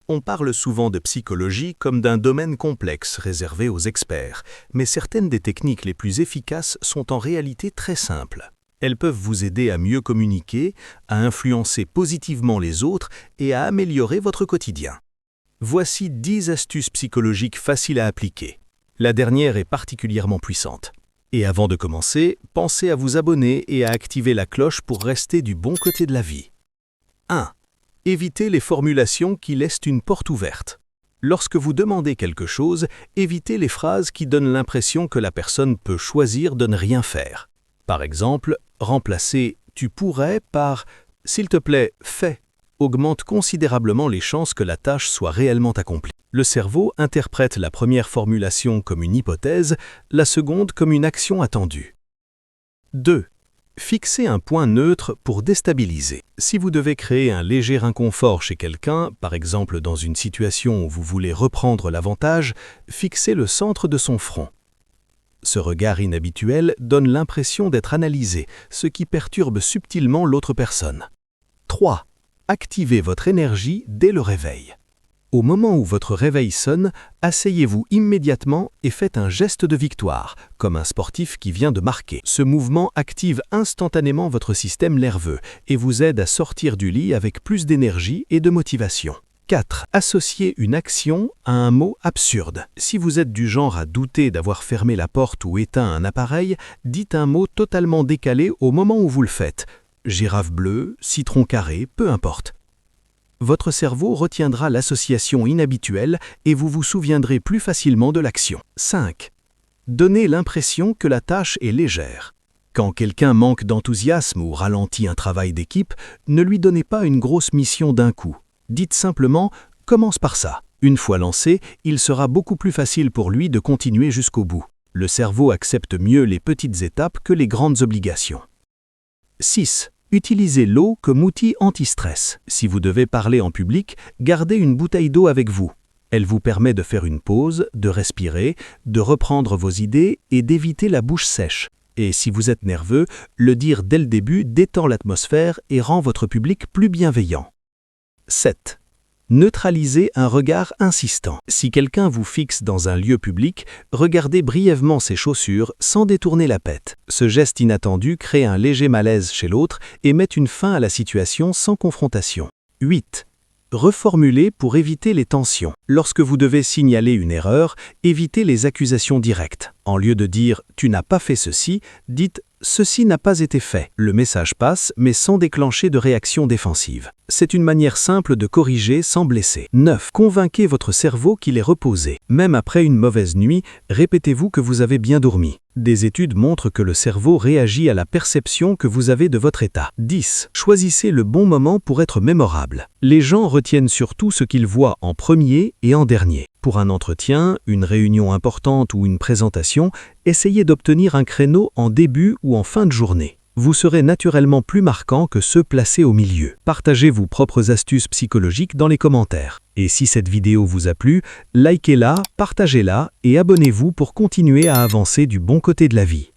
On parle souvent de psychologie comme d'un domaine complexe réservé aux experts, mais certaines des techniques les plus efficaces sont en réalité très simples. Elles peuvent vous aider à mieux communiquer, à influencer positivement les autres et à améliorer votre quotidien. Voici 10 astuces psychologiques faciles à appliquer. La dernière est particulièrement puissante. Et avant de commencer, pensez à vous abonner et à activer la cloche pour rester du bon côté de la vie. 1. Évitez les formulations qui laissent une porte ouverte. Lorsque vous demandez quelque chose, évitez les phrases qui donnent l'impression que la personne peut choisir de ne rien faire. Par exemple, remplacer « tu pourrais » par « s'il te plaît, fais » augmente considérablement les chances que la tâche soit réellement accomplie. Le cerveau interprète la première formulation comme une hypothèse, la seconde comme une action attendue. 2. Fixez un point neutre pour déstabiliser. Si vous devez créer un léger inconfort chez quelqu'un, par exemple dans une situation où vous voulez reprendre l'avantage, fixez le centre de son front. Ce regard inhabituel donne l'impression d'être analysé, ce qui perturbe subtilement l'autre personne. 3. Activez votre énergie dès le réveil. Au moment où votre réveil sonne, asseyez-vous immédiatement et faites un geste de victoire, comme un sportif qui vient de marquer. Ce mouvement active instantanément votre système nerveux et vous aide à sortir du lit avec plus d'énergie et de motivation. 4. Associez une action à un mot absurde. Si vous êtes du genre à douter d'avoir fermé la porte ou éteint un appareil, dites un mot totalement décalé au moment où vous le faites. Girafe bleue, citron carré, peu importe. Votre cerveau retiendra l'association inhabituelle et vous vous souviendrez plus facilement de l'action. 5. Donnez l'impression que la tâche est légère. Quand quelqu'un manque d'enthousiasme ou ralentit un travail d'équipe, ne lui donnez pas une grosse mission d'un coup. Dites simplement « commence par ça ». Une fois lancé, il sera beaucoup plus facile pour lui de continuer jusqu'au bout. Le cerveau accepte mieux les petites étapes que les grandes obligations. 6. Utilisez l'eau comme outil anti-stress. Si vous devez parler en public, gardez une bouteille d'eau avec vous. Elle vous permet de faire une pause, de respirer, de reprendre vos idées et d'éviter la bouche sèche. Et si vous êtes nerveux, le dire dès le début détend l'atmosphère et rend votre public plus bienveillant. 7. Neutralisez un regard insistant. Si quelqu'un vous fixe dans un lieu public, regardez brièvement ses chaussures sans détourner la tête. Ce geste inattendu crée un léger malaise chez l'autre et met une fin à la situation sans confrontation. 8. Reformulez pour éviter les tensions. Lorsque vous devez signaler une erreur, évitez les accusations directes. En lieu de dire « tu n'as pas fait ceci », dites « ceci n'a pas été fait ». Le message passe, mais sans déclencher de réaction défensive. C'est une manière simple de corriger sans blesser. 9. Convainquez votre cerveau qu'il est reposé. Même après une mauvaise nuit, répétez-vous que vous avez bien dormi. Des études montrent que le cerveau réagit à la perception que vous avez de votre état. 10. Choisissez le bon moment pour être mémorable. Les gens retiennent surtout ce qu'ils voient en premier et en dernier. Pour un entretien, une réunion importante ou une présentation, essayez d'obtenir un créneau en début ou en fin de journée. Vous serez naturellement plus marquant que ceux placés au milieu. Partagez vos propres astuces psychologiques dans les commentaires. Et si cette vidéo vous a plu, likez-la, partagez-la et abonnez-vous pour continuer à avancer du bon côté de la vie.